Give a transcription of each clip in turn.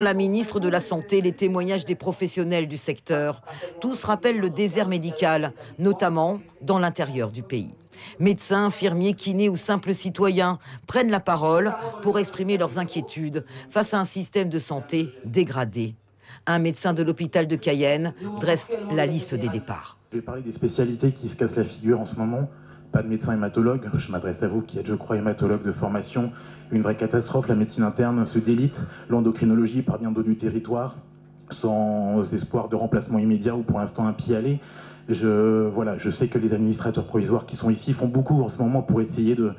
La ministre de la Santé, les témoignages des professionnels du secteur. Tous rappellent le désert médical, notamment dans l'intérieur du pays. Médecins, infirmiers, kinés ou simples citoyens prennent la parole pour exprimer leurs inquiétudes face à un système de santé dégradé. Un médecin de l'hôpital de Cayenne dresse la liste des départs. Je vais parler des spécialités qui se cassent la figure en ce moment. Pas de médecin hématologue, je m'adresse à vous qui êtes, je crois, hématologue de formation. Une vraie catastrophe, la médecine interne se délite, l'endocrinologie part bientôt du territoire, sans espoir de remplacement immédiat ou pour l'instant un pis-aller. Je sais que les administrateurs provisoires qui sont ici font beaucoup en ce moment pour essayer de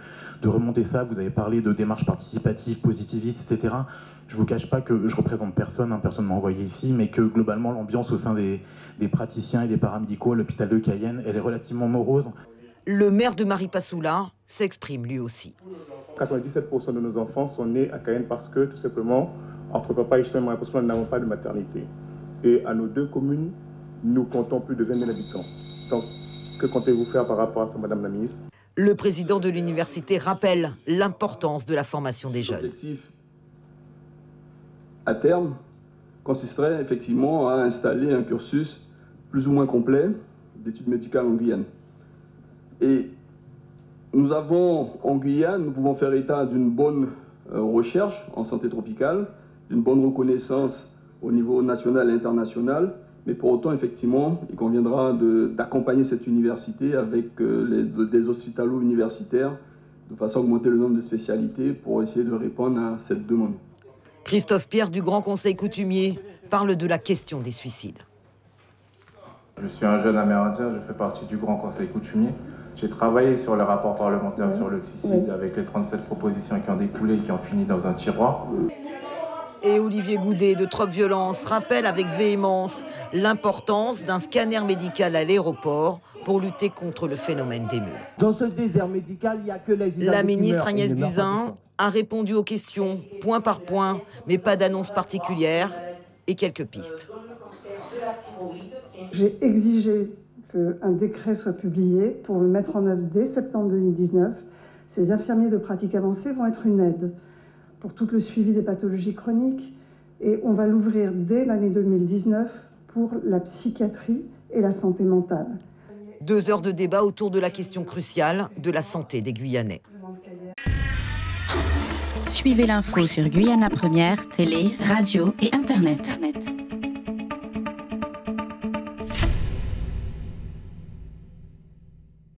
remonter ça. Vous avez parlé de démarches participatives, positivistes, etc. Je ne vous cache pas que je représente personne, personne ne m'a envoyé ici, mais que globalement l'ambiance au sein des praticiens et des paramédicaux à l'hôpital de Cayenne, elle est relativement morose. Le maire de Maripasoula s'exprime lui aussi. 97% de nos enfants sont nés à Cayenne parce que, tout simplement, entre Papa et Chemin Maripasoula, nous n'avons pas de maternité. Et à nos deux communes, nous comptons plus de 20 000 habitants. Donc, que comptez-vous faire par rapport à ça, Madame la ministre? Le président de l'université rappelle l'importance de la formation des jeunes. L'objectif, à terme, consisterait effectivement à installer un cursus plus ou moins complet d'études médicales en Guyane. Et nous avons en Guyane, nous pouvons faire état d'une bonne recherche en santé tropicale, d'une bonne reconnaissance au niveau national et international, mais pour autant, effectivement, il conviendra d'accompagner cette université avec des hospitalo universitaires de façon à augmenter le nombre de spécialités pour essayer de répondre à cette demande. Christophe Pierre du Grand Conseil coutumier parle de la question des suicides. Je suis un jeune amérindien, je fais partie du Grand Conseil coutumier. J'ai travaillé sur le rapport parlementaire sur le suicide avec les 37 propositions qui ont découlé et qui ont fini dans un tiroir. Et Olivier Goudet de Trop Violence rappelle avec véhémence l'importance d'un scanner médical à l'aéroport pour lutter contre le phénomène des mules. Dans ce désert médical, il n'y a que les... La ministre Agnès Buzyn a répondu aux questions point par point, mais pas d'annonce particulière et quelques pistes. J'ai exigé qu'un décret soit publié pour le mettre en œuvre dès septembre 2019. Ces infirmiers de pratique avancée vont être une aide pour tout le suivi des pathologies chroniques et on va l'ouvrir dès l'année 2019 pour la psychiatrie et la santé mentale. 2 heures de débat autour de la question cruciale de la santé des Guyanais. Suivez l'info sur Guyana Première, télé, radio et Internet.